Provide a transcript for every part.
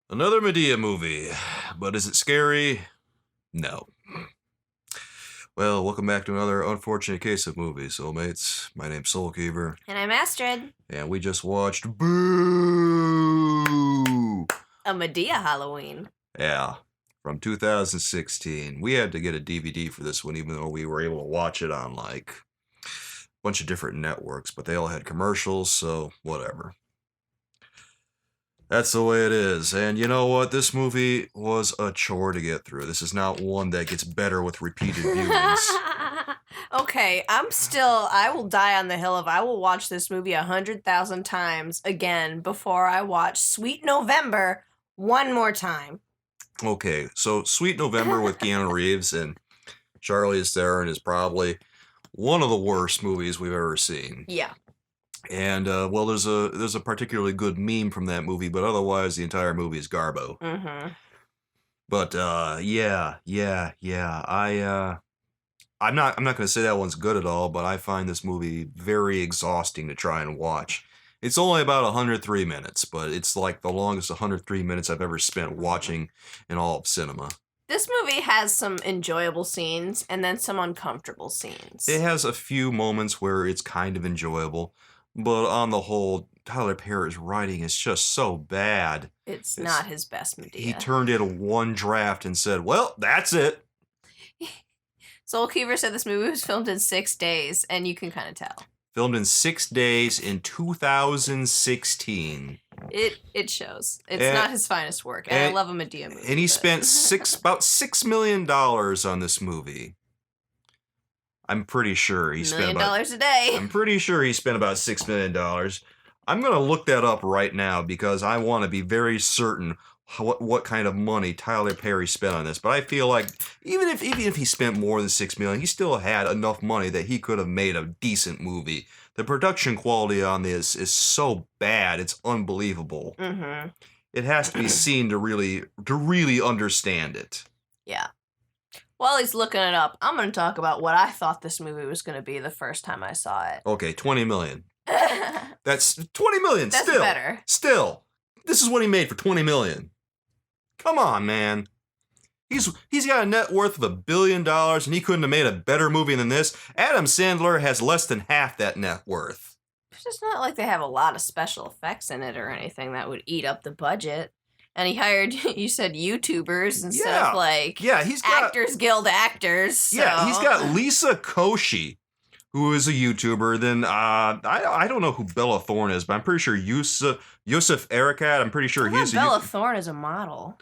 Another Madea movie. But is it scary? No. Well, welcome back to another unfortunate case of movies, soulmates. My name's Soulkeeper. And I'm Astrid. And we just watched Boo! A Madea Halloween. Yeah, from 2016. We had to get a DVD for this one, even though we were able to watch it on, like, a bunch of different networks, but they all had commercials, so whatever. That's the way it is. And you know what? This movie was a chore to get through. This is not one that gets better with repeated viewings. Okay, I will die on the hill of I will watch this movie 100,000 times again before I watch Sweet November one more time. Okay, so Sweet November with Keanu Reeves and Charlize Theron is probably one of the worst movies we've ever seen. Yeah. And well, there's a particularly good meme from that movie, but otherwise the entire movie is garbo. Mm-hmm. But yeah. I'm not going to say that one's good at all, but I find this movie very exhausting to try and watch. It's only about 103 minutes, but it's like the longest 103 minutes I've ever spent watching in all of cinema. This movie has some enjoyable scenes and then some uncomfortable scenes. It has a few moments where it's kind of enjoyable. But on the whole, Tyler Perry's writing is just so bad. It's not his best Madea. He turned in one draft and said, well, that's it. Soulkeeper said this movie was filmed in 6 days, and you can kind of tell. Filmed in 6 days in 2016. It shows. It's not his finest work, and I love a Madea movie. And he spent about $6 million on this movie. I'm pretty sure he spent $1 million a day. I'm pretty sure he spent about $6 million. I'm going to look that up right now because I want to be very certain what kind of money Tyler Perry spent on this. But I feel like even if he spent more than $6 million, he still had enough money that he could have made a decent movie. The production quality on this is so bad, it's unbelievable. Mm-hmm. It has to be seen to really understand it. Yeah. While he's looking it up, I'm going to talk about what I thought this movie was going to be the first time I saw it. Okay, $20 million. That's $20 million. That's still better. Still, this is what he made for $20 million. Come on, man. He's got a net worth of $1 billion, and he couldn't have made a better movie than this. Adam Sandler has less than half that net worth. It's just not like they have a lot of special effects in it or anything that would eat up the budget. And he hired, you said, YouTubers instead of he's got Actors Guild actors. So. Yeah, he's got Lisa Koshy, who is a YouTuber. Then I don't know who Bella Thorne is, but I'm pretty sure Yusuf Erekat. I'm pretty sure he's Bella Thorne is a model.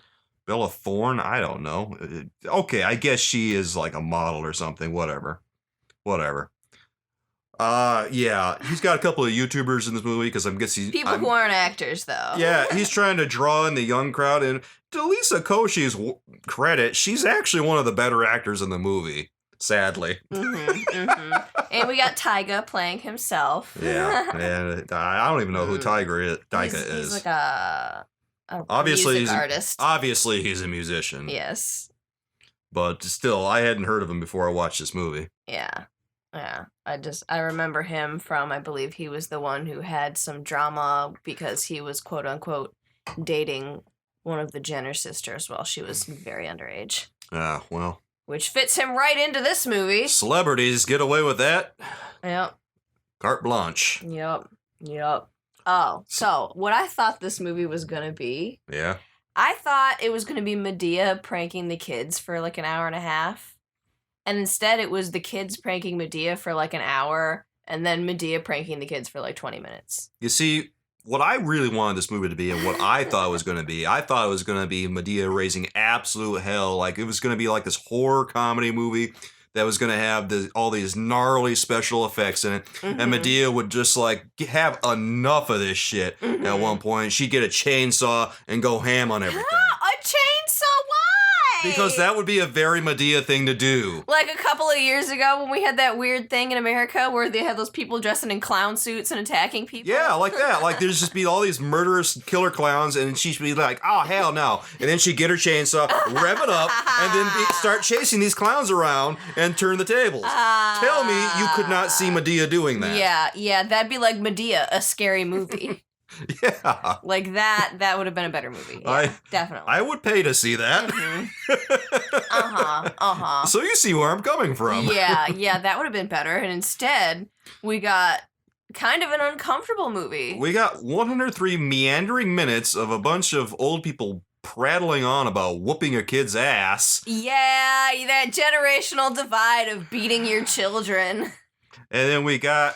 Bella Thorne? I don't know. Okay, I guess she is like a model or something. Whatever. Yeah, he's got a couple of YouTubers in this movie because I'm guessing people who aren't actors though. Yeah, he's trying to draw in the young crowd, and to Lisa Koshy's credit, she's actually one of the better actors in the movie. Sadly. And we got Tyga playing himself. Yeah, and I don't even know who Tyga is. He's like a obviously music artist. Obviously, he's a musician. Yes. But still, I hadn't heard of him before I watched this movie. Yeah. I remember him from, I believe he was the one who had some drama because he was quote unquote dating one of the Jenner sisters while she was very underage. Well. Which fits him right into this movie. Celebrities get away with that. Yep. Carte blanche. Yep. Oh, so what I thought this movie was going to be. Yeah. I thought it was going to be Madea pranking the kids for like an hour and a half. And instead it was the kids pranking Madea for like an hour. And then Madea pranking the kids for like 20 minutes. You see, what I really wanted this movie to be and what I thought it was going to be, I thought it was going to be Madea raising absolute hell. Like it was going to be like this horror comedy movie that was going to have all these gnarly special effects in it. And Madea would just like have enough of this shit at one point. She'd get a chainsaw and go ham on everything. A chainsaw? Why? Because that would be a very Madea thing to do. Like a couple of years ago when we had that weird thing in America where they had those people dressing in clown suits and attacking people. Yeah, like that. Like there's just be all these murderous killer clowns and she'd be like, oh, hell no. And then she'd get her chainsaw, rev it up, and then start chasing these clowns around and turn the tables. Tell me you could not see Madea doing that. Yeah, that'd be like Madea, a scary movie. Yeah. Like that would have been a better movie. Yeah, definitely. I would pay to see that. So you see where I'm coming from. Yeah, that would have been better. And instead, we got kind of an uncomfortable movie. We got 103 meandering minutes of a bunch of old people prattling on about whooping a kid's ass. Yeah, that generational divide of beating your children. And then we got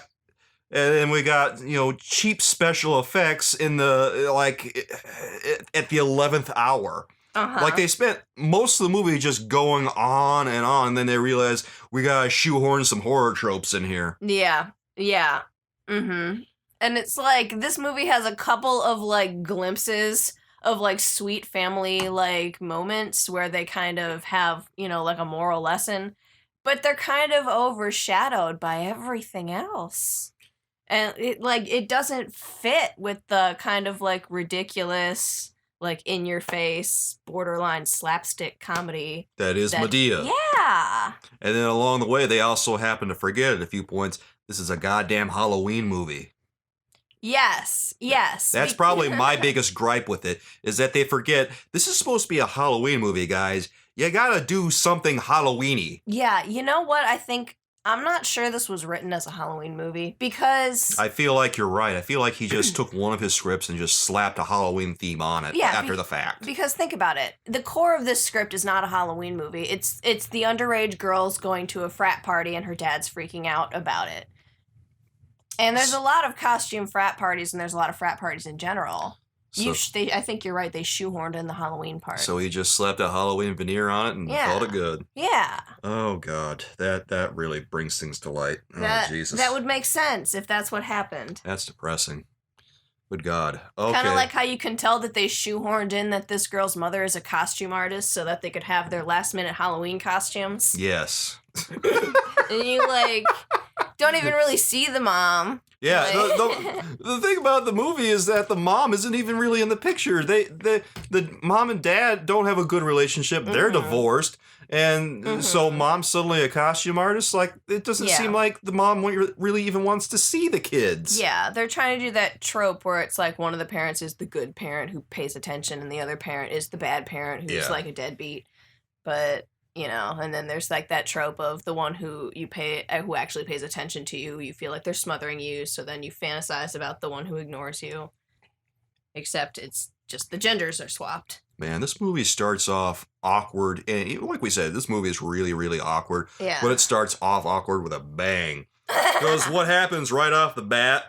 cheap special effects in the at the 11th hour. Like they spent most of the movie just going on, and then they realized we gotta shoehorn some horror tropes in here. Yeah. And it's like this movie has a couple of like glimpses of like sweet family like moments where they kind of have, like a moral lesson, but they're kind of overshadowed by everything else. And it doesn't fit with the kind of like ridiculous, like in your face, borderline slapstick comedy. That is Madea. Yeah. And then along the way, they also happen to forget at a few points, this is a goddamn Halloween movie. Yes. That's probably my biggest gripe with it, is that they forget, this is supposed to be a Halloween movie, guys. You gotta do something Halloween-y. Yeah, you know what? I'm not sure this was written as a Halloween movie, because I feel like you're right. I feel like he just took one of his scripts and just slapped a Halloween theme on it after the fact. Because think about it. The core of this script is not a Halloween movie. It's the underage girl's going to a frat party and her dad's freaking out about it. And there's a lot of costume frat parties, and there's a lot of frat parties in general. So, I think you're right. They shoehorned in the Halloween part. So he just slapped a Halloween veneer on it and called it good. Yeah. Oh, God. That really brings things to light. Jesus. That would make sense if that's what happened. That's depressing. Good God. Okay. Kind of like how you can tell that they shoehorned in that this girl's mother is a costume artist so that they could have their last-minute Halloween costumes. Yes. And you, don't even really see the mom. Yeah, the thing about the movie is that the mom isn't even really in the picture. The mom and dad don't have a good relationship. They're divorced. And so mom's suddenly a costume artist. Like, it doesn't seem like the mom really even wants to see the kids. Yeah, they're trying to do that trope where it's like one of the parents is the good parent who pays attention and the other parent is the bad parent who's like a deadbeat. But... and then there's like that trope of the one who who actually pays attention to you. You feel like they're smothering you, so then you fantasize about the one who ignores you. Except it's just the genders are swapped. Man, this movie starts off awkward, and like we said, this movie is really, really awkward. Yeah. But it starts off awkward with a bang. Because what happens right off the bat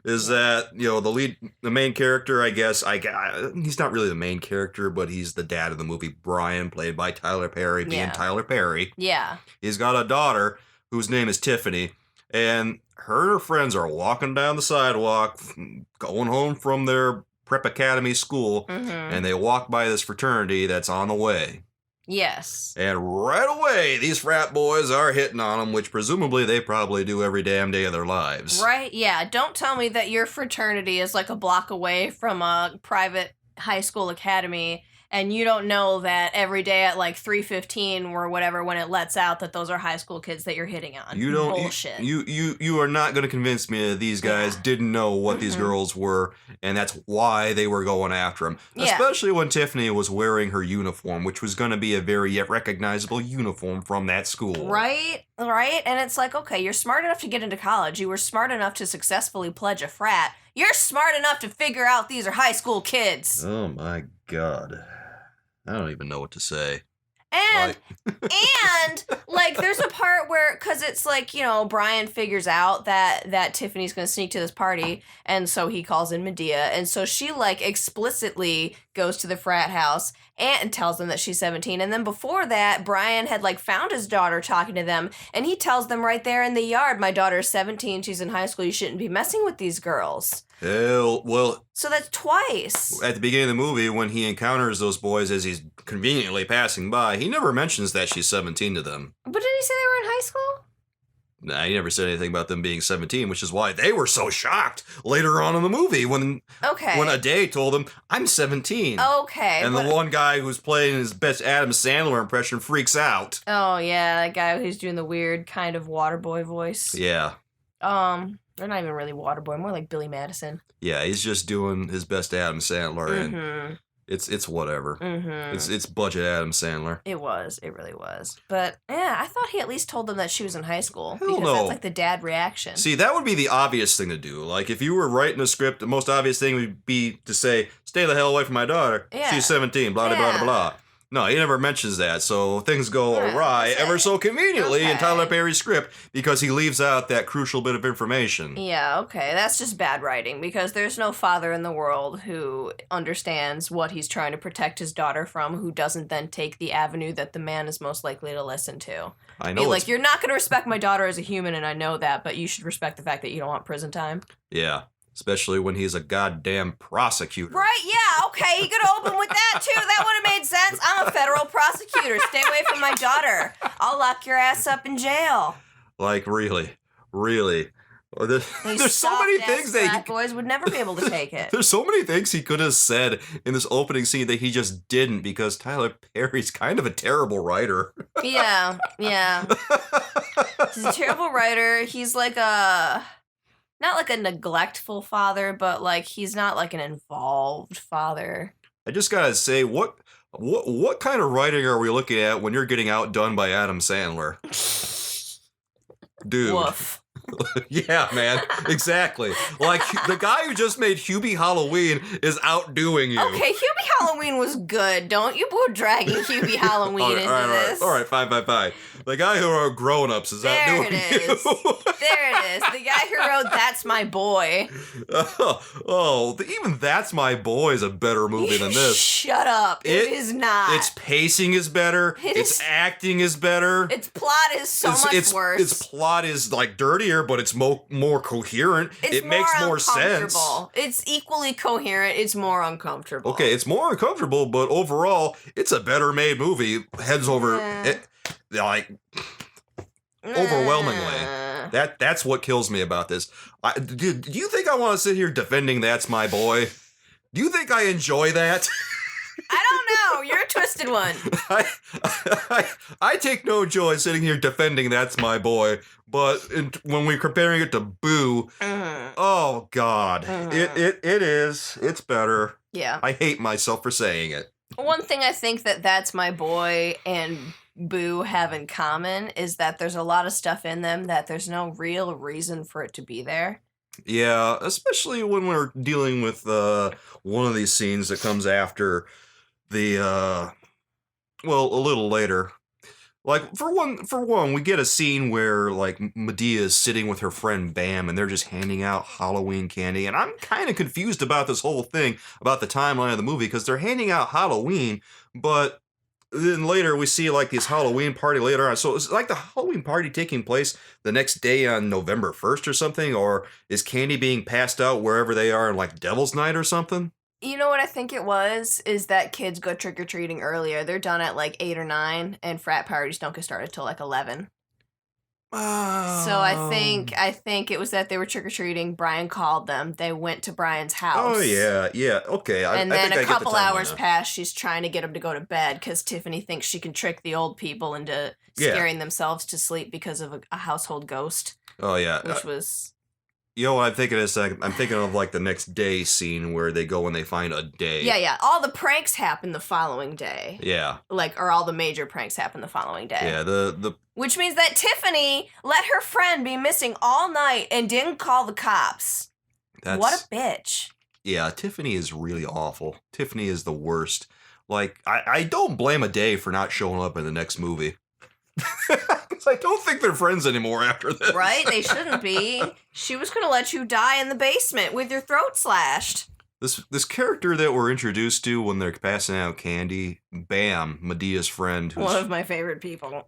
is that, the main character, I guess, he's not really the main character, but he's the dad of the movie, Brian, played by Tyler Perry, being Tyler Perry. Yeah. He's got a daughter whose name is Tiffany, and her and her friends are walking down the sidewalk, going home from their prep academy school, and they walk by this fraternity that's on the way. Yes. And right away, these frat boys are hitting on them, which presumably they probably do every damn day of their lives. Right? Yeah. Don't tell me that your fraternity is like a block away from a private high school academy and you don't know that every day at like 3:15 or whatever when it lets out that those are high school kids that you're hitting on. You don't. Bullshit. You are not going to convince me that these guys didn't know what these girls were, and that's why they were going after them. Yeah. Especially when Tiffany was wearing her uniform, which was going to be a very recognizable uniform from that school. Right. And it's like, okay, you're smart enough to get into college. You were smart enough to successfully pledge a frat. You're smart enough to figure out these are high school kids. Oh my God. I don't even know what to say. And there's a part where, because it's like, Brian figures out that Tiffany's going to sneak to this party, and so he calls in Madea, and so she, explicitly goes to the frat house and tells them that she's 17, and then before that, Brian had, found his daughter talking to them, and he tells them right there in the yard, my daughter's 17, she's in high school, you shouldn't be messing with these girls. Hell, well... So that's twice. At the beginning of the movie, when he encounters those boys as he's conveniently passing by, he never mentions that she's 17 to them. But did he say they were in high school? Nah, he never said anything about them being 17, which is why they were so shocked later on in the movie when Ade told them, I'm 17. Okay. And the one guy who's playing his best Adam Sandler impression freaks out. Oh, yeah, that guy who's doing the weird kind of water boy voice. Yeah. They're not even really Waterboy, more like Billy Madison. Yeah, he's just doing his best Adam Sandler, and it's whatever. It's budget Adam Sandler. It really was. But yeah, I thought he at least told them that she was in high school. Hell because no. that's like the dad reaction. See, that would be the obvious thing to do. Like, if you were writing a script, the most obvious thing would be to say, stay the hell away from my daughter. Yeah. She's 17, blah, blah, blah, blah. No, he never mentions that, so things go awry ever so conveniently in Tyler Perry's script because he leaves out that crucial bit of information. Yeah, okay. That's just bad writing because there's no father in the world who understands what he's trying to protect his daughter from, who doesn't then take the avenue that the man is most likely to listen to. I know. Be like, you're not going to respect my daughter as a human, and I know that, but you should respect the fact that you don't want prison time. Yeah. Especially when he's a goddamn prosecutor. Right, yeah, okay, he could open with that too. That would have made sense. I'm a federal prosecutor. Stay away from my daughter. I'll lock your ass up in jail. Like, really? There's so many things that boys would never be able to take it. There's so many things he could have said in this opening scene that he just didn't because Tyler Perry's kind of a terrible writer. Yeah. He's a terrible writer. He's like not like a neglectful father, but like he's not like an involved father. I just gotta say, what kind of writing are we looking at when you're getting outdone by Adam Sandler? Dude. Woof. Yeah, man, exactly. Like, the guy who just made Hubie Halloween is outdoing you. Okay, Hubie Halloween was good. Don't you go dragging Hubie Halloween into this. All right, fine. The guy who wrote Grown Ups is outdoing you. There it is. The guy who wrote That's My Boy. Even That's My Boy is a better movie than this. Shut up. It is not. Its pacing is better. Its acting is better. Its plot is so much worse. Its plot is, like, dirtier, but it's more coherent. It makes more sense. It's equally coherent. It's more uncomfortable. Okay, it's more uncomfortable, but overall, it's a better made movie. Heads over, overwhelmingly. That's what kills me about this. Do you think I want to sit here defending That's My Boy? Do you think I enjoy that? I don't know. You're a twisted one. I take no joy sitting here defending That's My Boy, but when we're comparing it to Boo, oh God, it is. It's better. Yeah. I hate myself for saying it. One thing I think That's My Boy and Boo have in common is that there's a lot of stuff in them that there's no real reason for it to be there. Yeah, especially when we're dealing with one of these scenes that comes after the a little later. Like, for one, we get a scene where, like, Madea is sitting with her friend Bam, and they're just handing out Halloween candy. And I'm kind of confused about this whole thing, about the timeline of the movie, because they're handing out Halloween, but then later we see, like, this Halloween party later on. So is, like, the Halloween party taking place the next day on November 1st or something? Or is candy being passed out wherever they are on, like, Devil's Night or something? You know what I think it was? Is that kids go trick-or-treating earlier. They're done at like 8 or 9, and frat parties don't get started till like 11. Oh. So I think it was that they were trick-or-treating. Brian called them. They went to Brian's house. Oh, yeah, okay. And then I a couple hours pass, pass, she's trying to get them to go to bed because Tiffany thinks she can trick the old people into scaring themselves to sleep because of a household ghost. Oh, yeah. Which was... You know what I'm thinking is? I'm thinking of, like, the next day scene where they go and they find a day. Yeah. All the pranks happen the following day. Yeah. Like, or all the major pranks happen the following day. Yeah, Which means that Tiffany let her friend be missing all night and didn't call the cops. What a bitch. Yeah, Tiffany is really awful. Tiffany is the worst. Like, I don't blame a day for not showing up in the next movie. Because I don't think they're friends anymore after this. Right? They shouldn't be. She was going to let you die in the basement with your throat slashed. This character that we're introduced to when they're passing out candy, Bam, Medea's friend. One of my favorite people.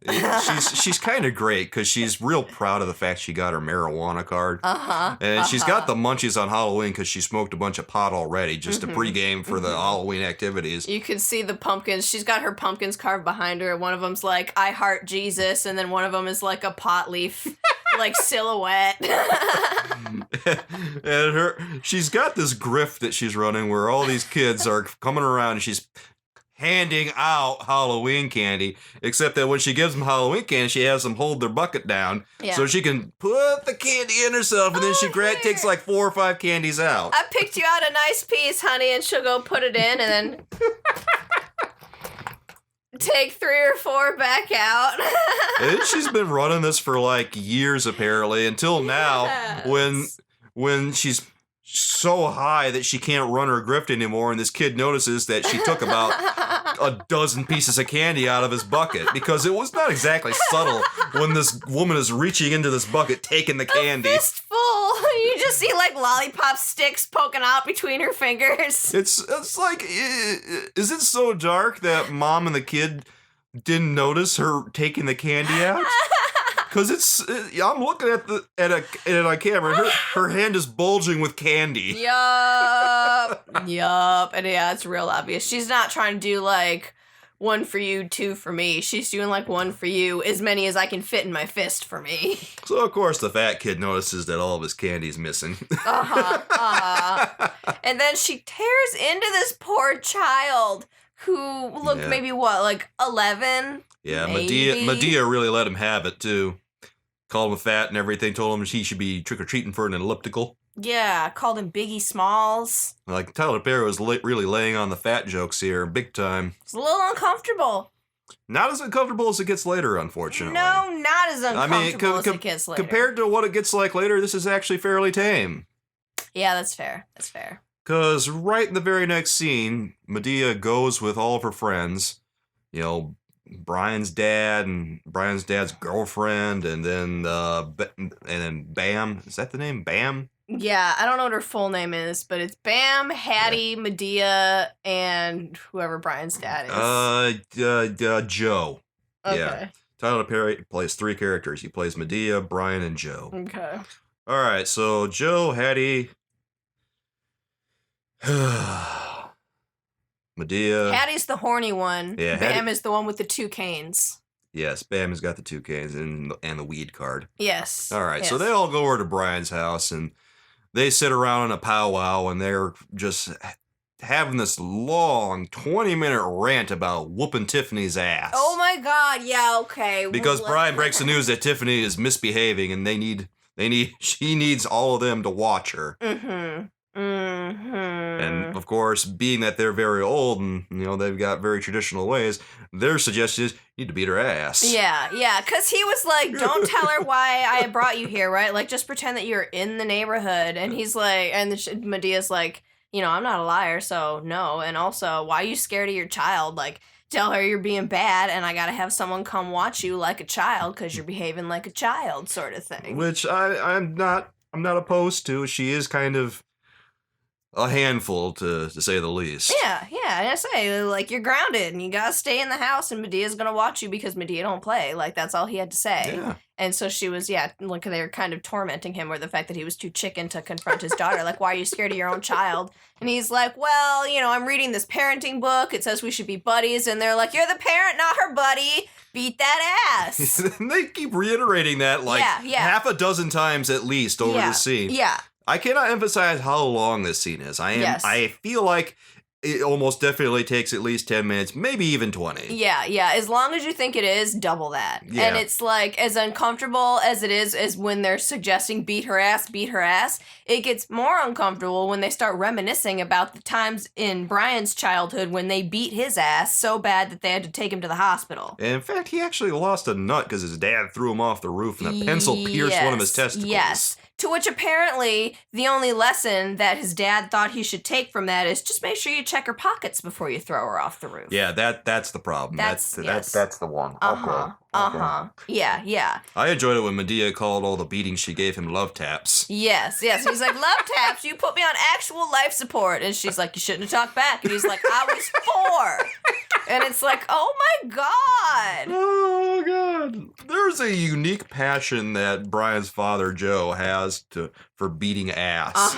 she's kind of great because she's real proud of the fact she got her marijuana card. Uh-huh. And she's got the munchies on Halloween because she smoked a bunch of pot already just to pregame for the Halloween activities. You can see the pumpkins. She's got her pumpkins carved behind her. One of them's like, I heart Jesus. And then one of them is like a pot leaf, like silhouette. And she's got this grift that she's running where all these kids are coming around and she's handing out Halloween candy, except that when she gives them Halloween candy, she has them hold their bucket down Yeah. so she can put the candy in herself, and then she takes like 4 or 5 candies out. I picked you out a nice piece, honey, and she'll go put it in and then take 3 or 4 back out. And she's been running this for like years, apparently, until now when she's so high that she can't run her grift anymore, and this kid notices that she took about a dozen pieces of candy out of his bucket, because it was not exactly subtle when this woman is reaching into this bucket taking the candy. A fistful. You just see like lollipop sticks poking out between her fingers. It's like, is it so dark that mom and the kid didn't notice her taking the candy out? Because I'm looking at a camera. Her hand is bulging with candy. Yup. And yeah, it's real obvious. She's not trying to do like 1 for you, 2 for me. She's doing like 1 for you, as many as I can fit in my fist for me. So of course the fat kid notices that all of his candy's missing. And then she tears into this poor child who looked maybe like 11. Yeah, maybe? Madea really let him have it, too. Called him fat and everything, told him he should be trick-or-treating for an elliptical. Yeah, called him Biggie Smalls. Like, Tyler Perry was really laying on the fat jokes here, big time. It's a little uncomfortable. Not as uncomfortable as it gets later, unfortunately. No, not as uncomfortable as it gets later. Compared to what it gets like later, this is actually fairly tame. Yeah, that's fair. Because right in the very next scene, Madea goes with all of her friends, you know, Brian's dad and Brian's dad's girlfriend, and then Bam. Is that the name? Bam? Yeah, I don't know what her full name is, but it's Bam, Hattie, Madea, and whoever Brian's dad is. Joe. Okay. Yeah. Tyler Perry plays 3 characters. He plays Madea, Brian, and Joe. Okay. All right, so Joe, Hattie, Madea. Hattie's the horny one. Yeah, Bam is the one with the 2 canes. Yes, Bam has got the 2 canes and the weed card. Yes. All right, yes. so they all go over to Brian's house, and they sit around in a powwow, and they're just having this long 20-minute rant about whooping Tiffany's ass. Oh my god, yeah, okay. Because Brian breaks the news that Tiffany is misbehaving, and she needs all of them to watch her. And of course, being that they're very old and they've got very traditional ways, their suggestion is you need to beat her ass. Yeah, because he was like, don't tell her why I brought you here, right? Like, just pretend that you're in the neighborhood. And he's like, and Medea's like, I'm not a liar, so no. And also, why are you scared of your child? Like, tell her you're being bad and I gotta have someone come watch you like a child because you're behaving like a child, sort of thing. Which I'm not opposed to. She is kind of a handful, to say the least. Yeah, and I say, like, you're grounded and you gotta stay in the house and Medea's gonna watch you because Madea don't play. Like, that's all he had to say. Yeah. And so she was, like, they were kind of tormenting him with the fact that he was too chicken to confront his daughter. Like, why are you scared of your own child? And he's like, well, I'm reading this parenting book. It says we should be buddies. And they're like, you're the parent, not her buddy. Beat that ass. They keep reiterating that, like, half a dozen times at least over the scene. Yeah. I cannot emphasize how long this scene is. I feel like it almost definitely takes at least 10 minutes, maybe even 20. Yeah. As long as you think it is, double that. Yeah. And it's like, as uncomfortable as it is as when they're suggesting beat her ass, it gets more uncomfortable when they start reminiscing about the times in Brian's childhood when they beat his ass so bad that they had to take him to the hospital. And in fact, he actually lost a nut because his dad threw him off the roof and a pencil pierced one of his testicles. Yes. To which apparently the only lesson that his dad thought he should take from that is just make sure you check her pockets before you throw her off the roof. Yeah, that's the problem. That's the one. Okay. Yeah. I enjoyed it when Madea called all the beatings she gave him love taps. Yes. He's like, love taps? You put me on actual life support. And she's like, you shouldn't have talked back. And he's like, I was 4. And it's like, oh my God. Oh God. There's a unique passion that Brian's father, Joe, has for beating ass.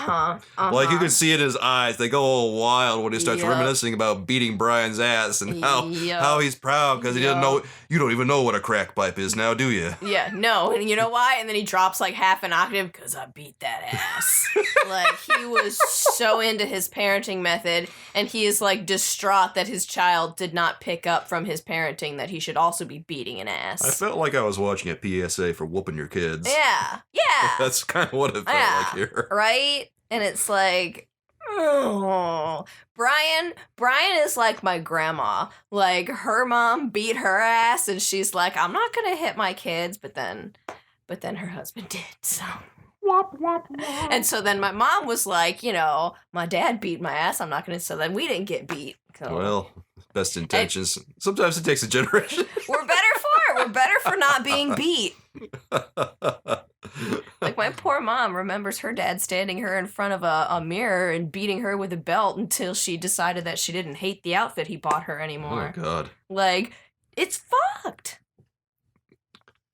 Like, you can see it in his eyes. They go all wild when he starts reminiscing about beating Brian's ass and how he's proud because he doesn't know. You don't even know what a crack pipe is now, do you? Yeah, no. And you know why? And then he drops like half an octave because I beat that ass. Like, he was so into his parenting method, and he is like distraught that his child did not pick up from his parenting that he should also be beating an ass. I felt like I was watching a PSA for whooping your kids. Yeah. That's kind of what it felt like here. Right? And it's like, oh, Brian is like my grandma. Like, her mom beat her ass, and she's like, I'm not gonna hit my kids, but then her husband did, so. And so then my mom was like, my dad beat my ass, I'm not gonna, so then we didn't get beat. So. Well, best intentions. Sometimes it takes a generation. We're better for it. We're better for not being beat. Like, my poor mom remembers her dad standing her in front of a mirror and beating her with a belt until she decided that she didn't hate the outfit he bought her anymore. Oh, God. Like, it's fucked.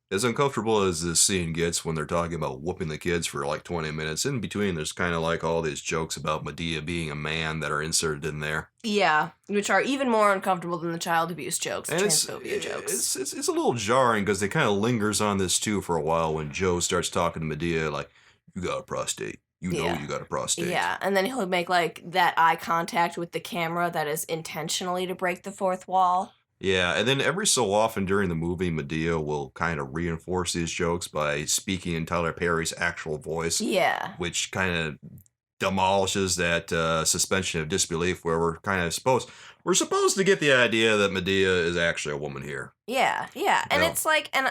As uncomfortable as this scene gets when they're talking about whooping the kids for like 20 minutes, in between there's kind of like all these jokes about Madea being a man that are inserted in there. Yeah, which are even more uncomfortable than the child abuse jokes, the transphobia jokes. It's a little jarring because they kind of lingers on this too for a while when Joe starts talking to Madea like, you got a prostate. You know you got a prostate. Yeah, and then he'll make like that eye contact with the camera that is intentionally to break the fourth wall. Yeah, and then every so often during the movie, Madea will kind of reinforce these jokes by speaking in Tyler Perry's actual voice. Yeah. Which kind of demolishes that suspension of disbelief where we're supposed to get the idea that Madea is actually a woman here. Yeah. And it's like, and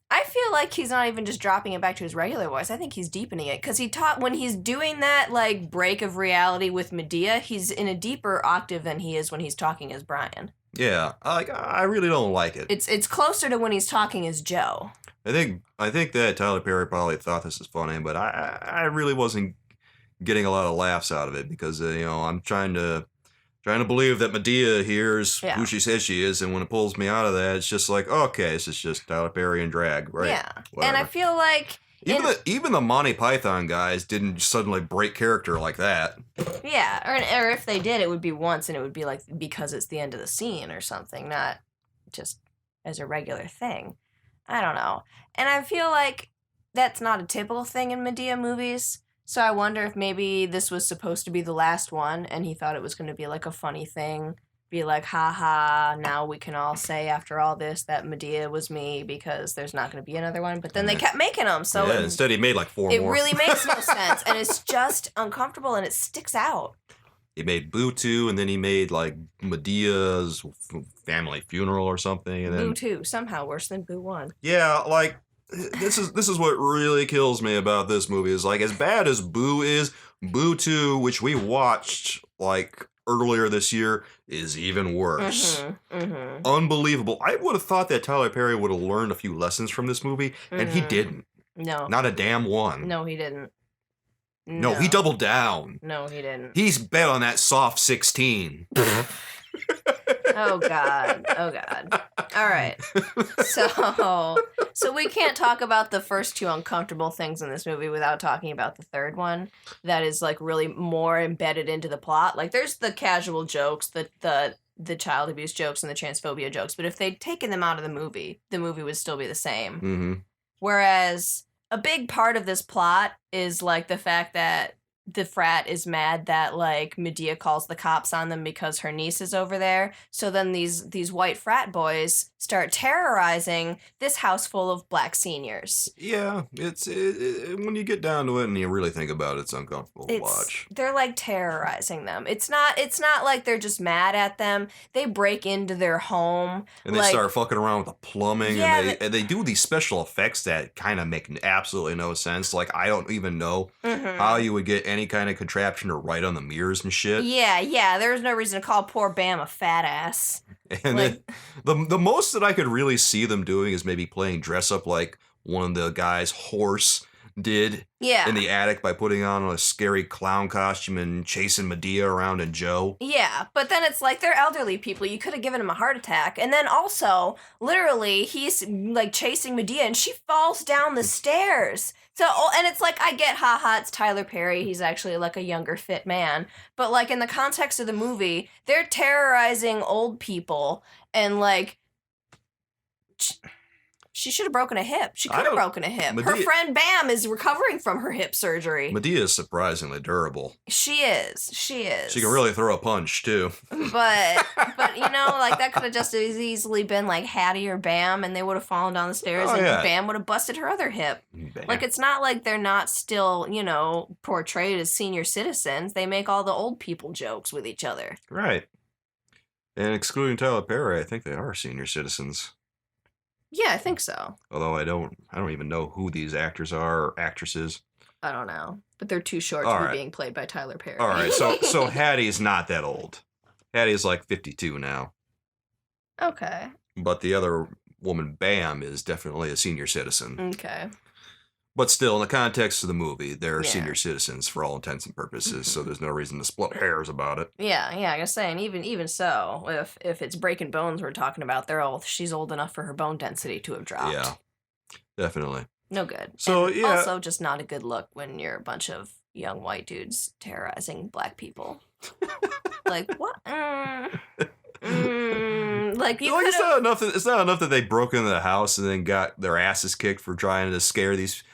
I feel like he's not even just dropping it back to his regular voice. I think he's deepening it because when he's doing that like break of reality with Madea, he's in a deeper octave than he is when he's talking as Brian. Yeah, I really don't like it. It's closer to when he's talking as Joe. I think that Tyler Perry probably thought this was funny, but I really wasn't getting a lot of laughs out of it because I'm trying to believe that Madea here is who she says she is, and when it pulls me out of that, it's just like, okay, this is just Tyler Perry and drag, right? Yeah, whatever. And I feel like even the Monty Python guys didn't suddenly break character like that. Yeah, or if they did, it would be once, and it would be like because it's the end of the scene or something, not just as a regular thing. I don't know. And I feel like that's not a typical thing in Madea movies, so I wonder if maybe this was supposed to be the last one, and he thought it was going to be like a funny thing. Be like, haha, now we can all say after all this that Madea was me because there's not going to be another one. But then they kept making them. So instead he made like 4 more. It really makes no sense. And it's just uncomfortable and it sticks out. He made Boo 2 and then he made like Medea's family funeral or something. And then Boo 2, somehow worse than Boo 1. Yeah, like this is what really kills me about this movie is like as bad as Boo is, Boo 2, which we watched like earlier this year, is even worse. Unbelievable. I would have thought that Tyler Perry would have learned a few lessons from this movie, and he didn't. No. Not a damn one. No, he didn't. No, he doubled down. No, he didn't. He's bet on that soft 16. Oh, God. All right. So we can't talk about the first 2 uncomfortable things in this movie without talking about the third one that is like really more embedded into the plot. Like there's the casual jokes, the child abuse jokes and the transphobia jokes, but if they'd taken them out of the movie would still be the same. Mm-hmm. Whereas a big part of this plot is like the fact that the frat is mad that like Madea calls the cops on them because her niece is over there. So then these white frat boys start terrorizing this house full of black seniors. Yeah, it's when you get down to it and you really think about it, it's uncomfortable to watch. They're like terrorizing them. It's not like they're just mad at them. They break into their home and they start fucking around with the plumbing. Yeah, and they do these special effects that kind of make absolutely no sense. Like I don't even know how you would get any kind of contraption to write on the mirrors and shit. Yeah. There's no reason to call poor Bam a fat ass. And like, then the most that I could really see them doing is maybe playing dress up like one of the guy's horse did Yeah. in the attic by putting on a scary clown costume and chasing Madea around and Joe. Yeah, but then it's like they're elderly people. You could have given him a heart attack. And then also, literally, he's like chasing Medea and she falls down the stairs. So, and it's like, I get, haha, it's Tyler Perry. He's actually like a younger, fit man. But like in the context of the movie, they're terrorizing old people and like. She should have broken a hip. She could have broken a hip. Her friend Bam is recovering from her hip surgery. Medea is surprisingly durable. She is. She is. She can really throw a punch, too. But you know, like, that could have just as easily been, like, Hattie or Bam, and they would have fallen down the stairs, and Bam would have busted her other hip. Bam. Like, it's not like they're not still, you know, portrayed as senior citizens. They make all the old people jokes with each other. Right. And excluding Tyler Perry, I think they are senior citizens. Yeah, I think so. Although I don't even know who these actors are or actresses. I don't know. But they're too short to be being played by Tyler Perry. All right, so Hattie's not that old. Hattie's like 52 now. Okay. But the other woman, Bam, is definitely a senior citizen. Okay. But still, in the context of the movie, they're senior citizens for all intents and purposes, so there's no reason to split hairs about it. Yeah, I was saying, even so, if it's breaking bones we're talking about, she's old enough for her bone density to have dropped. Yeah, definitely. No good. So, and also just not a good look when you're a bunch of young white dudes terrorizing black people. Like, what? Like, it's not enough that they broke into the house and then got their asses kicked for trying to scare these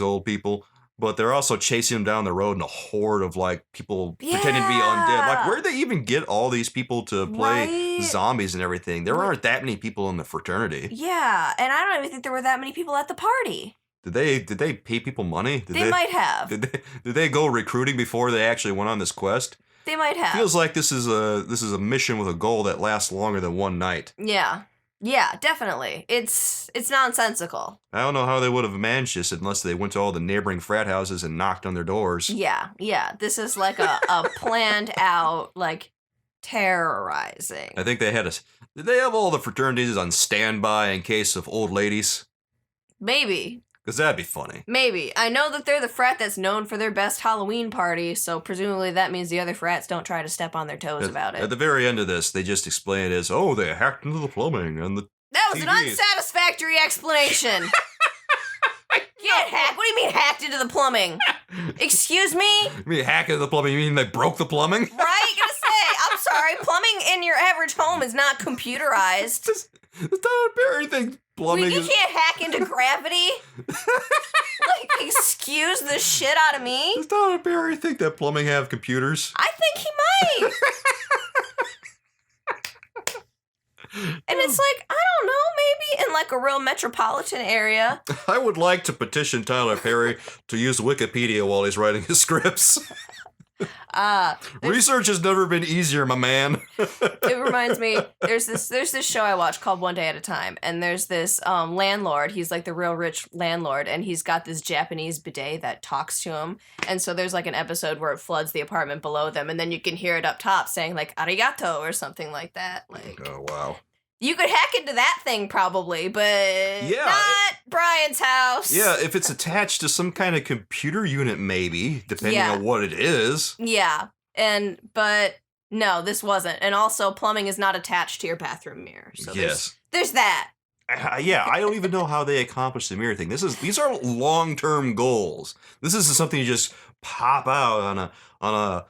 old people, but they're also chasing them down the road in a horde of like people pretending to be undead. Like, where'd they even get all these people to play zombies and everything? There aren't that many people in the fraternity. Yeah, and I don't even think there were that many people at the party. Did they pay people money? They might have. Did they go recruiting before they actually went on this quest? They might have. Feels like this is a mission with a goal that lasts longer than one night. Yeah. Yeah, definitely. It's nonsensical. I don't know how they would have managed this unless they went to all the neighboring frat houses and knocked on their doors. Yeah. This is like a planned out, like, terrorizing. I think they had did they have all the fraternities on standby in case of old ladies? Maybe. Because that'd be funny. Maybe. I know that they're the frat that's known for their best Halloween party, so presumably that means the other frats don't try to step on their toes about it. At the very end of this, they just explain it as, they hacked into the plumbing and the That was TV. an unsatisfactory explanation. Get hacked? What do you mean hacked into the plumbing? Excuse me? You mean hack into the plumbing? You mean they broke the plumbing? Right? Gonna say, I'm sorry, plumbing in your average home is not computerized. It's not a Perry thing. Plumbing You can't hack into gravity? Like, excuse the shit out of me? Does Tyler Perry think that plumbing have computers? I think he might. And it's like, I don't know, maybe in like a real metropolitan area. I would like to petition Tyler Perry to use Wikipedia while he's writing his scripts. Research has never been easier, my man. It reminds me, there's this show I watch called One Day at a Time, and there's this landlord. He's like the real rich landlord, and he's got this Japanese bidet that talks to him. And so there's like an episode where it floods the apartment below them, and then you can hear it up top saying like arigato or something like that. Like, oh wow. You could hack into that thing probably, but not Brian's house. Yeah, if it's attached to some kind of computer unit, maybe, depending on what it is. Yeah, but no, this wasn't. And also, plumbing is not attached to your bathroom mirror. So there's that. I don't even know how they accomplished the mirror thing. These are long-term goals. This isn't something you just pop out on a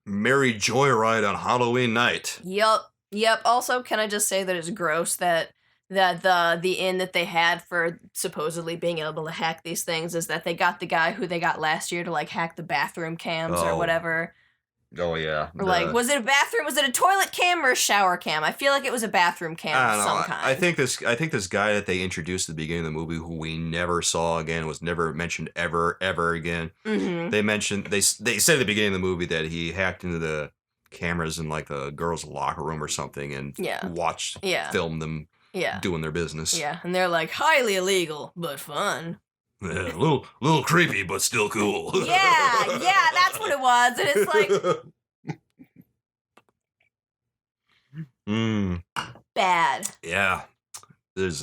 merry joyride on Halloween night. Yep. Also, can I just say that it's gross that the inn that they had for supposedly being able to hack these things is that they got the guy who they got last year to like hack the bathroom cams or whatever. Oh yeah. Or like, was it a bathroom? Was it a toilet cam or a shower cam? I feel like it was a bathroom cam of some kind. I think this guy that they introduced at the beginning of the movie, who we never saw again, was never mentioned ever again. Mm-hmm. They said at the beginning of the movie that he hacked into the cameras in like a girl's locker room or something and film them doing their business. Yeah, and they're like highly illegal but fun. Yeah, a little creepy but still cool. Yeah, that's what it was. And it's like bad. Yeah. There's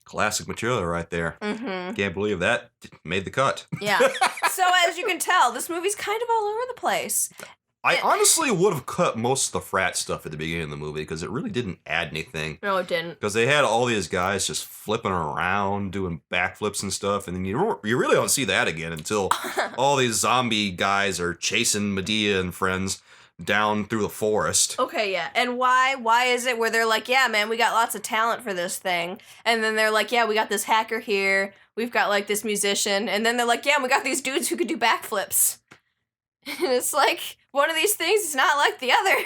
Classic material right there. Mm-hmm. Can't believe that made the cut. Yeah. So as you can tell, this movie's kind of all over the place. I honestly would have cut most of the frat stuff at the beginning of the movie because it really didn't add anything. No, it didn't. Because they had all these guys just flipping around, doing backflips and stuff, and then you really don't see that again until all these zombie guys are chasing Madea and friends down through the forest. Okay, yeah. And why is it where they're like, yeah, man, we got lots of talent for this thing. And then they're like, yeah, we got this hacker here. We've got, like, this musician. And then they're like, yeah, we got these dudes who could do backflips. And it's like, one of these things is not like the other.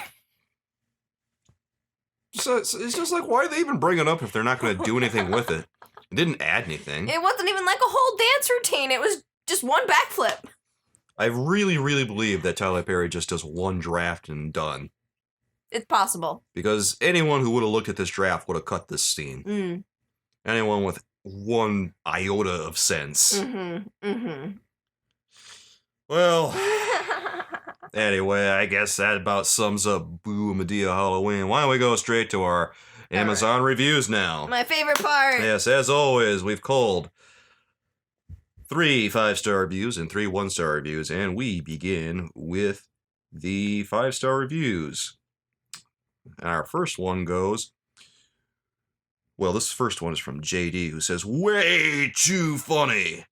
So it's just like, why do they even bring it up if they're not going to do anything with it? It didn't add anything. It wasn't even like a whole dance routine. It was just one backflip. I really, really believe that Tyler Perry just does one draft and done. It's possible. Because anyone who would have looked at this draft would have cut this scene. Mm. Anyone with one iota of sense. Mm-hmm. Mm-hmm. Well, anyway, I guess that about sums up Boo Madea Halloween. Why don't we go straight to our Amazon reviews now? My favorite part. Yes, as always, we've culled 3 5-star reviews and 3 1-star reviews, and we begin with the 5-star reviews. And our first one goes, well, this first one is from JD, who says, way too funny.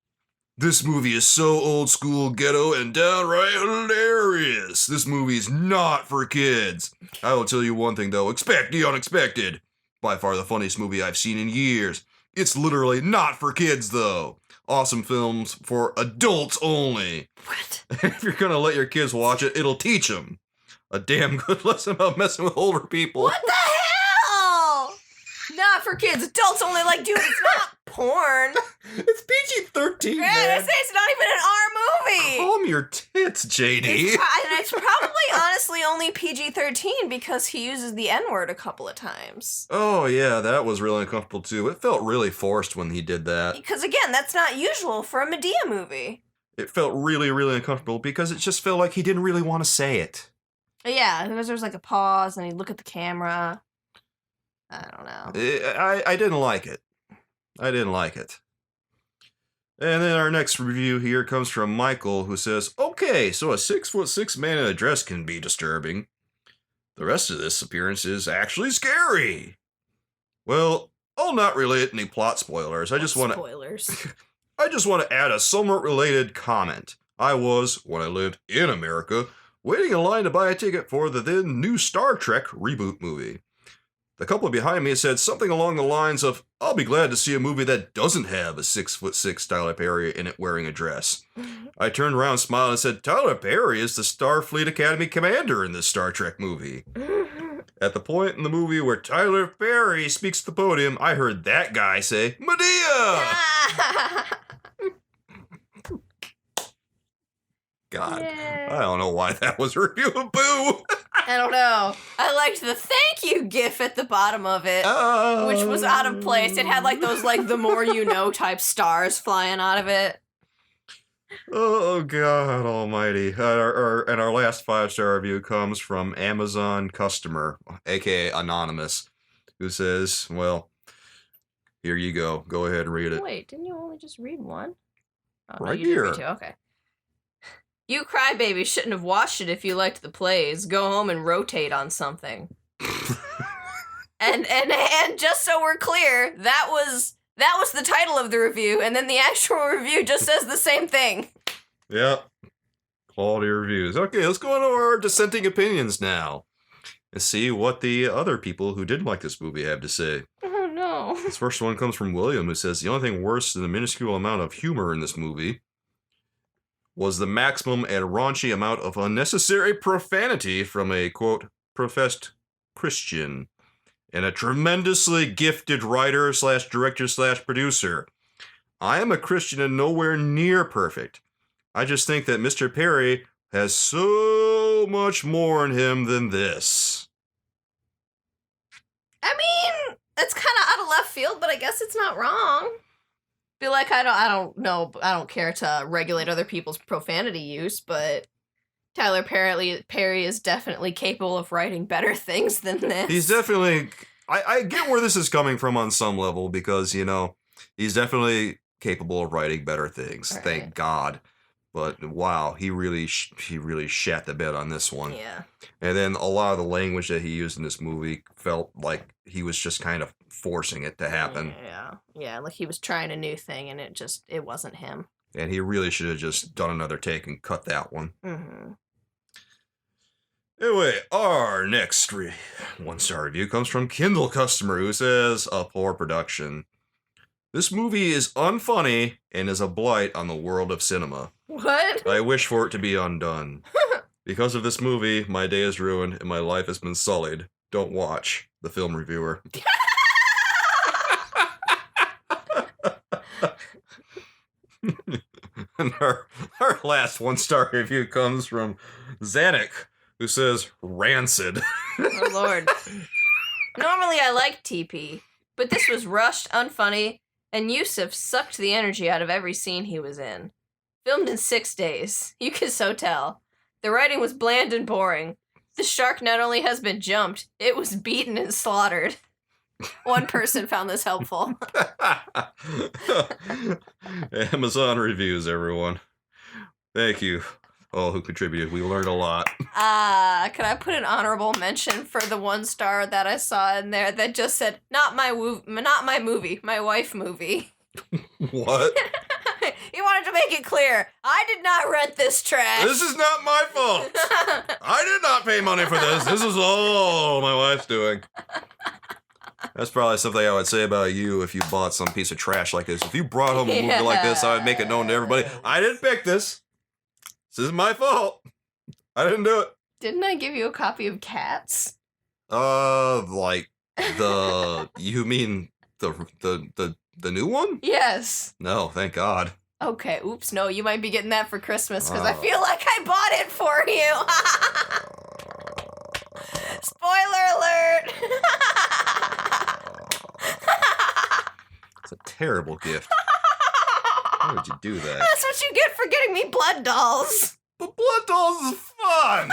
This movie is so old school, ghetto, and downright hilarious. This movie is not for kids. I will tell you one thing, though. Expect the unexpected. By far the funniest movie I've seen in years. It's literally not for kids, though. Awesome films for adults only. What? If you're going to let your kids watch it, it'll teach them. A damn good lesson about messing with older people. What the hell? Not for kids. Adults only, like, dude, it's not porn. It's PG-13, Yeah, man. it's not even an R movie. Calm your tits, JD. It's probably honestly only PG-13 because he uses the N-word a couple of times. Oh, yeah, that was really uncomfortable, too. It felt really forced when he did that. Because, again, that's not usual for a Madea movie. It felt really, really uncomfortable because it just felt like he didn't really want to say it. Yeah, there was like a pause and he'd look at the camera. I don't know. I didn't like it. I didn't like it. And then our next review here comes from Michael, who says, okay, so a 6'6" man in a dress can be disturbing. The rest of this appearance is actually scary. Well, I'll not relate any plot spoilers. I just want to add a somewhat related comment. I was, when I lived in America, waiting in line to buy a ticket for the then new Star Trek reboot movie. The couple behind me said something along the lines of, I'll be glad to see a movie that doesn't have a 6'6" Tyler Perry in it wearing a dress. I turned around, smiled, and said, Tyler Perry is the Starfleet Academy commander in this Star Trek movie. At the point in the movie where Tyler Perry speaks at the podium, I heard that guy say, Madea! God, Yay. I don't know why that was a review of Boo. I don't know. I liked the thank you gif at the bottom of it, which was out of place. It had like those like the more you know type stars flying out of it. Oh, God almighty. And our last 5-star review comes from Amazon customer, aka Anonymous, who says, well, here you go. Go ahead and read it. Wait, didn't you only just read one? Oh, Right you did read here. two. Okay. You crybaby shouldn't have watched it if you liked the plays. Go home and rotate on something. and just so we're clear, that was the title of the review, and then the actual review just says the same thing. Yep. Quality reviews. Okay, let's go into our dissenting opinions now. And see what the other people who didn't like this movie have to say. Oh no. This first one comes from William, who says, the only thing worse than the minuscule amount of humor in this movie was the maximum and raunchy amount of unnecessary profanity from a, quote, professed Christian and a tremendously gifted writer slash director slash producer. I am a Christian and nowhere near perfect. I just think that Mr. Perry has so much more in him than this. I mean, it's kind of out of left field, but I guess it's not wrong. Feel like I don't care to regulate other people's profanity use, but Tyler Perry is definitely capable of writing better things than this. He's definitely... I get where this is coming from on some level because, you know, He's definitely capable of writing better things. Right. Thank God. But wow, he really shat the bed on this one. Yeah. And then a lot of the language that he used in this movie felt like he was just kind of forcing it to happen. Yeah. Yeah, like he was trying a new thing and it wasn't him. And he really should have just done another take and cut that one. Mm-hmm. Anyway, our next 1-star review comes from Kindle customer who says, a poor production. This movie is unfunny and is a blight on the world of cinema. What? I wish for it to be undone. Because of this movie, my day is ruined and my life has been sullied. Don't watch. The film reviewer. And our last 1-star review comes from Zanuck, who says, rancid. Oh, Lord. Normally I like TP, but this was rushed, unfunny, and Yusuf sucked the energy out of every scene he was in. Filmed in 6 days. You can so tell. The writing was bland and boring. The shark not only has been jumped, it was beaten and slaughtered. One person found this helpful. Amazon reviews, everyone. Thank you, all who contributed. We learned a lot. Could I put an honorable mention for the 1-star that I saw in there that just said, not my movie, my wife movie. What? He wanted to make it clear, I did not rent this trash. This is not my fault. I did not pay money for this. This is all my wife's doing. That's probably something I would say about you if you bought some piece of trash like this. If you brought home a movie like this, I would make it known to everybody. I didn't pick this. This is my fault. I didn't do it. Didn't I give you a copy of Cats? Like you mean the new one? Yes. No, thank God. Okay, oops, no, you might be getting that for Christmas because I feel like I bought it for you. Spoiler alert. It's a terrible gift. Why would you do that? That's what you get for getting me blood dolls. But blood dolls is fun.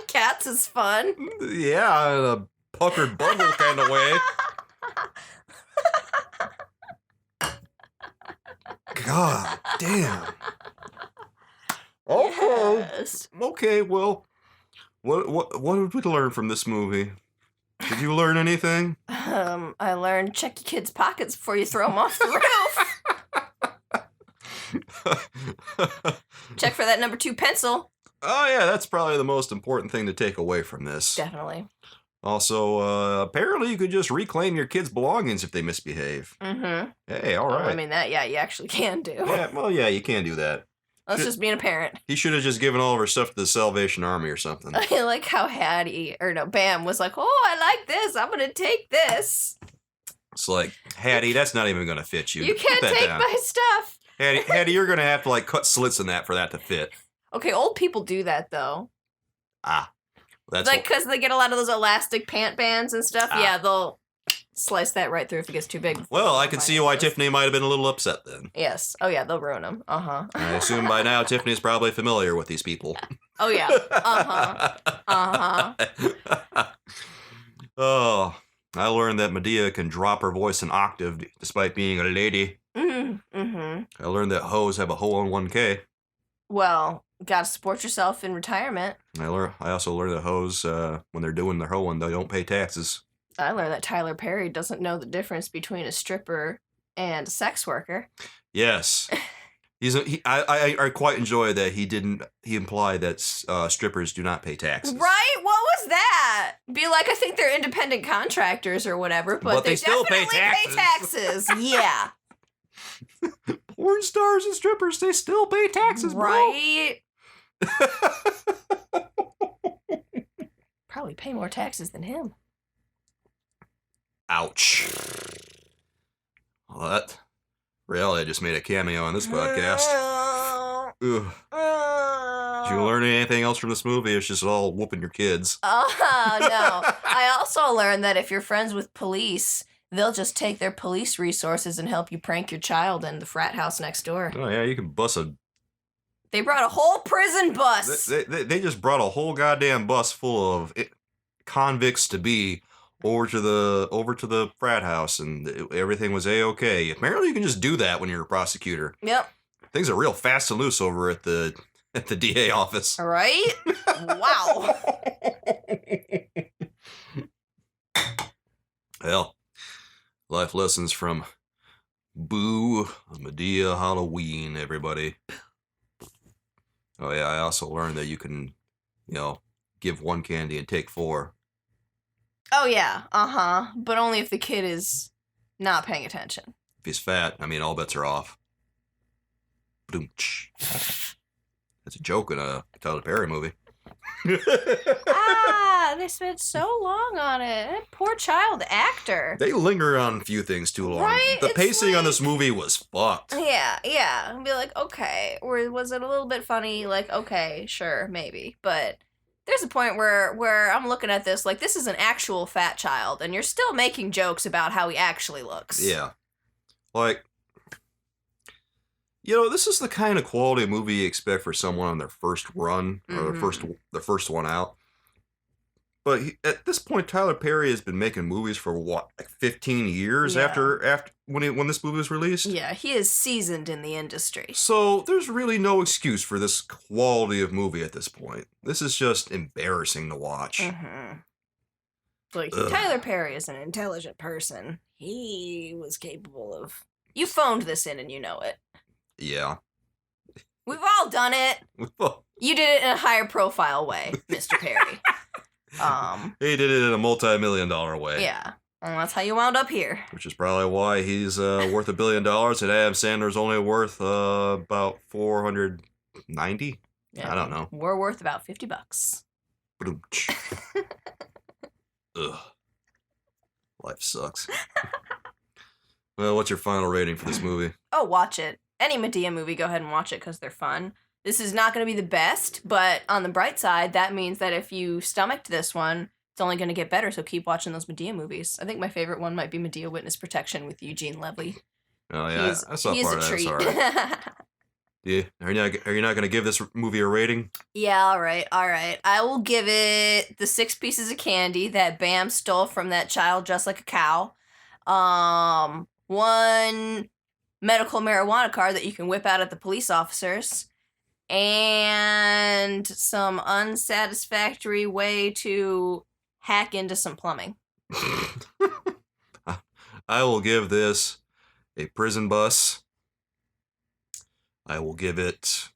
Cats is fun. Yeah, in a puckered bundle kind of way. God damn. Okay. Yes. Okay, well, what did we learn from this movie? Did you learn anything? I learned check your kids' pockets before you throw them off the roof. Check for that number 2 pencil. Oh yeah, that's probably the most important thing to take away from this. Definitely. Also, apparently you could just reclaim your kids' belongings if they misbehave. Mm-hmm. Hey, all right. I mean, that, yeah, you actually can do. Yeah, well, yeah, you can do that. That's just being a parent. He should have just given all of her stuff to the Salvation Army or something. I like how Bam was like, oh, I like this. I'm going to take this. It's like, Hattie, that's not even going to fit you. You can't Put that take down. my stuff. Hattie, you're going to have to like cut slits in that for that to fit. Okay, old people do that, though. That's like, because they get a lot of those elastic pant bands and stuff. Yeah, they'll slice that right through if it gets too big. Well, I can see why Tiffany might have been a little upset then. Yes. Oh, yeah, they'll ruin them. Uh-huh. I assume by now Tiffany's probably familiar with these people. Oh, yeah. Uh-huh. Uh-huh. Oh, I learned that Madea can drop her voice an octave despite being a lady. Mm-hmm. I learned that hoes have a hole in 1K. Well, gotta support yourself in retirement. I also learned that hoes, when they're doing their hoeing, they don't pay taxes. I learned that Tyler Perry doesn't know the difference between a stripper and a sex worker. Yes. I quite enjoy that he implied that strippers do not pay taxes. Right? What was that? Be like, I think they're independent contractors or whatever, but they still pay definitely taxes. Yeah. Porn stars and strippers, they still pay taxes, bro. Right? Probably pay more taxes than him. Ouch. Well, that reality just made a cameo on this podcast. Ugh. Did you learn anything else from this movie? It's just all whooping your kids. No. I also learned that if you're friends with police, they'll just take their police resources and help you prank your child in the frat house next door. Oh, yeah, you can bus a... They brought a whole prison bus. They just brought a whole goddamn bus full of convicts to be over to the frat house, and everything was a-okay. Apparently, you can just do that when you're a prosecutor. Yep. Things are real fast and loose over at the DA office. Right? Wow. Well, life lessons from Boo Madea Halloween, everybody. Oh yeah, I also learned that you can, give one candy and take 4. Oh, yeah. But only if the kid is not paying attention. If he's fat, all bets are off. Boom-ch. That's a joke in a Tyler Perry movie. They spent so long on it. That poor child actor. They linger on a few things too long. Right? The It's pacing on like- this movie was fucked. Yeah. And be like, okay. Or was it a little bit funny? Like, okay, sure, maybe. But there's a point where I'm looking at this like this is an actual fat child, and you're still making jokes about how he actually looks. Yeah. Like, this is the kind of quality movie you expect for someone on their first run, or the first one out. But at this point, Tyler Perry has been making movies for what, like 15 years Yeah. after when this movie was released? Yeah, he is seasoned in the industry. So there's really no excuse for this quality of movie at this point. This is just embarrassing to watch. Like, Ugh. Tyler Perry is an intelligent person. He was capable of... You phoned this in and you know it. Yeah. We've all done it. You did it in a higher profile way, Mr. Perry. He did it in a multi-million-dollar way. Yeah. And that's how you wound up here. Which is probably why he's worth $1 billion and Adam Sandler's only worth about 490. Yeah. I don't know. We're worth about $50. Ba-dum-tsh. Ugh. Life sucks. Well, what's your final rating for this movie? Oh, watch it. Any Madea movie, go ahead and watch it because they're fun. This is not going to be the best, but on the bright side, that means that if you stomached this one, it's only going to get better, so keep watching those Madea movies. I think my favorite one might be Madea Witness Protection with Eugene Levy. Oh, yeah, I saw He's part a of that. treat. It's all right. Yeah, are you not going to give this movie a rating? Yeah, all right. I will give it the 6 pieces of candy that Bam stole from that child dressed like a cow. 1 medical marijuana card that you can whip out at the police officers. And some unsatisfactory way to hack into some plumbing. I will give this a prison bus. I will give it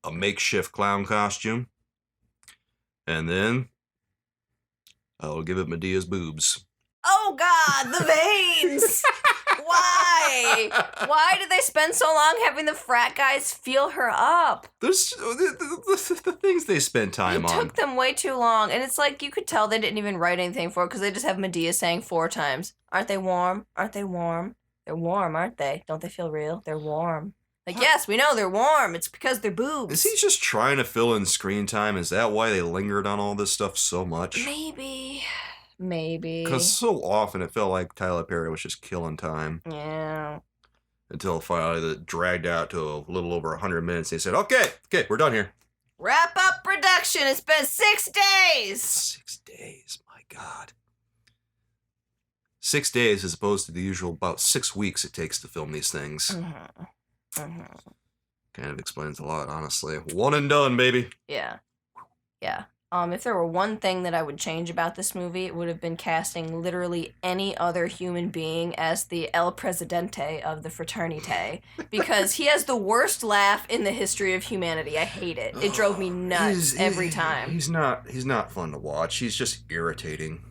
a makeshift clown costume. And then I will give it Medea's boobs. Oh, God, the veins! Why? Why did they spend so long having the frat guys feel her up? There's the things they spend time It on. took them way too long, and it's like you could tell they didn't even write anything for it because they just have Madea saying 4 times, "Aren't they warm? Aren't they warm? They're warm, aren't they? Don't they feel real? They're warm." Like, yes, we know they're warm. It's because they're boobs. Is he just trying to fill in screen time? Is that why they lingered on all this stuff so much? Maybe. Because so often it felt like Tyler Perry was just killing time. Yeah. Until finally it dragged out to a little over 100 minutes. They said, okay, we're done here. Wrap up production. It's been 6 days. 6 days, my God. 6 days as opposed to the usual about 6 weeks it takes to film these things. Kind of explains a lot, honestly. One and done, baby. Yeah. If there were one thing that I would change about this movie, it would have been casting literally any other human being as the El Presidente of the fraternite, because he has the worst laugh in the history of humanity. I hate it. It drove me nuts every time. He's not fun to watch. He's just irritating.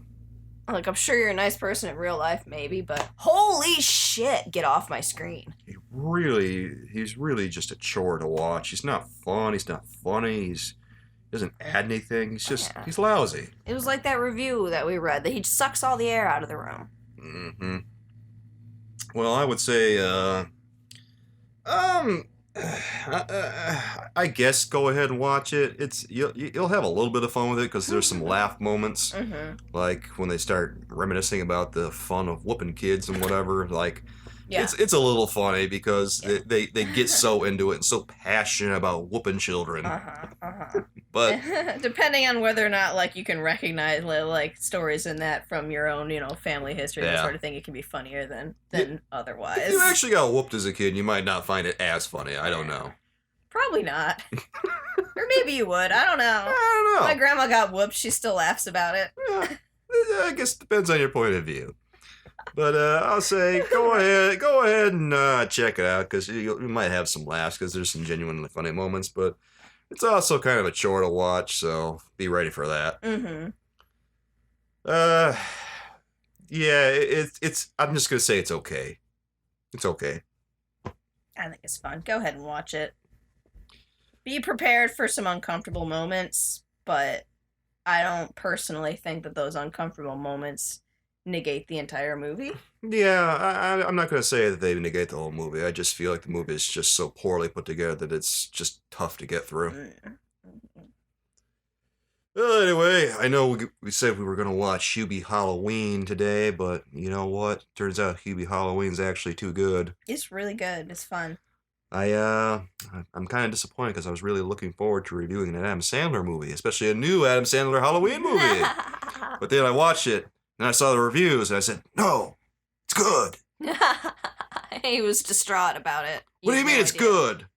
Like, I'm sure you're a nice person in real life, maybe, but holy shit, get off my screen. He's really just a chore to watch. He's not fun. He's not funny. He doesn't add anything. He's lousy. It was like that review that we read, that he sucks all the air out of the room. Mm-hmm. Well, I would say, I guess go ahead and watch it. You'll have a little bit of fun with it because there's some laugh moments, like when they start reminiscing about the fun of whooping kids and whatever. Like, Yeah. it's a little funny because Yeah. they get so into it and so passionate about whooping children. But depending on whether or not like you can recognize like stories in that from your own family history, that sort of thing, it can be funnier than otherwise. if you actually got whooped as a kid, you might not find it as funny. I don't know. Probably not. Or maybe you would. I don't know. I don't know. My grandma got whooped. She still laughs about it. Yeah, I guess it depends on your point of view. But I'll say go ahead and check it out because you might have some laughs because there's some genuinely funny moments. But it's also kind of a chore to watch, so be ready for that. Mm-hmm. Yeah, it's. I'm just gonna say it's okay. It's okay. I think it's fun. Go ahead and watch it. Be prepared for some uncomfortable moments, but I don't personally think that those uncomfortable moments negate the entire movie. Yeah, I'm not going to say that they negate the whole movie. I just feel like the movie is just so poorly put together that it's just tough to get through. Mm-hmm. Well, anyway, I know we said we were going to watch Hubie Halloween today, but you know what? Turns out Hubie Halloween's actually too good. It's really good. It's fun. I'm kind of disappointed because I was really looking forward to reviewing an Adam Sandler movie, especially a new Adam Sandler Halloween movie. But then I watched it, and I saw the reviews, and I said, no, it's good. He was distraught about it. What do you mean it's good?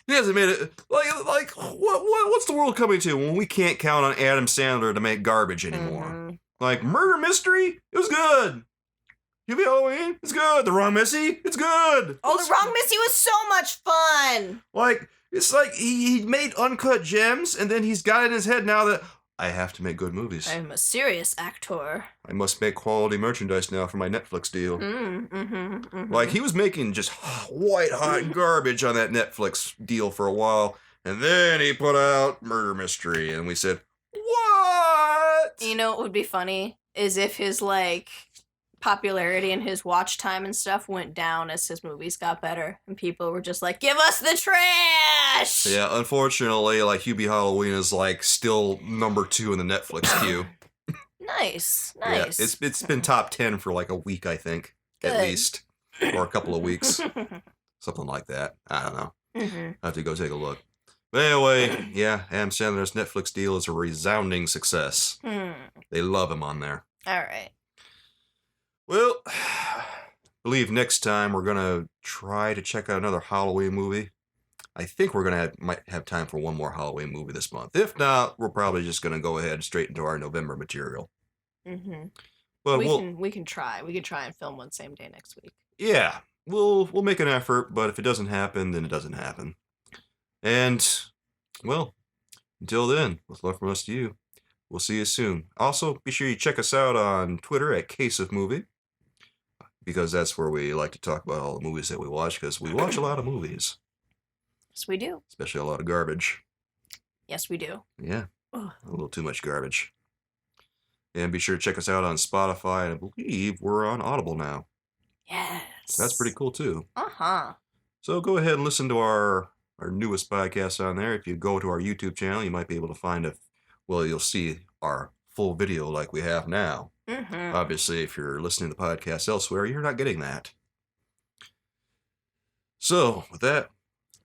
He hasn't made it. Like what's the world coming to when we can't count on Adam Sandler to make garbage anymore? Mm-hmm. Like Murder Mystery, it was good. Hubie Halloween, it's good. The Wrong Missy, it's good. Oh, The Wrong Missy was so much fun. Like it's like he made Uncut Gems, and then he's got it in his head now that I have to make good movies. I'm a serious actor. I must make quality merchandise now for my Netflix deal. Like, he was making just white hot garbage on that Netflix deal for a while, and then he put out Murder Mystery, and we said, what? You know what would be funny? Is if his, like, popularity and his watch time and stuff went down as his movies got better, and people were just like, give us the trash! Yeah, unfortunately, like, Hubie Halloween is, like, still number 2 in the Netflix queue. Nice. Yeah, it's been top 10 for, like, a week, I think, Good. at least. Or a couple of weeks. Something like that. I don't know. I have to go take a look. But anyway, yeah, Adam Sandler's Netflix deal is a resounding success. They love him on there. All right. Well, I believe next time we're going to try to check out another Halloween movie. I think we're going to might have time for one more Halloween movie this month. If not, we're probably just going to go ahead straight into our November material. But we can try. We could try and film one same day next week. Yeah, we'll make an effort, but if it doesn't happen, then it doesn't happen. And, well, until then, with love from us to you, we'll see you soon. Also, be sure you check us out on Twitter at Case of Movie, because that's where we like to talk about all the movies that we watch, because we watch a lot of movies. Yes, we do. Especially a lot of garbage. Yes, we do. Yeah, Ugh. a little too much garbage. And be sure to check us out on Spotify, and I believe we're on Audible now. Yes. So that's pretty cool, too. Uh-huh. So go ahead and listen to our newest podcast on there. If you go to our YouTube channel, you might be able to find you'll see our full video like we have now. Obviously, if you're listening to the podcast elsewhere, you're not getting that. So, with that,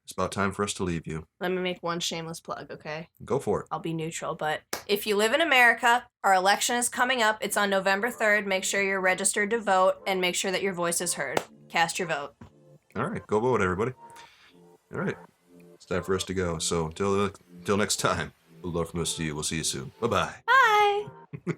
it's about time for us to leave you. Let me make one shameless plug, okay? Go for it. I'll be neutral, but if you live in America, our election is coming up. It's on November 3rd. Make sure you're registered to vote and make sure that your voice is heard. Cast your vote. All right, go vote, everybody. All right, it's time for us to go. So, until next time, we'll love from us to you. We'll see you soon. Bye-bye. Bye.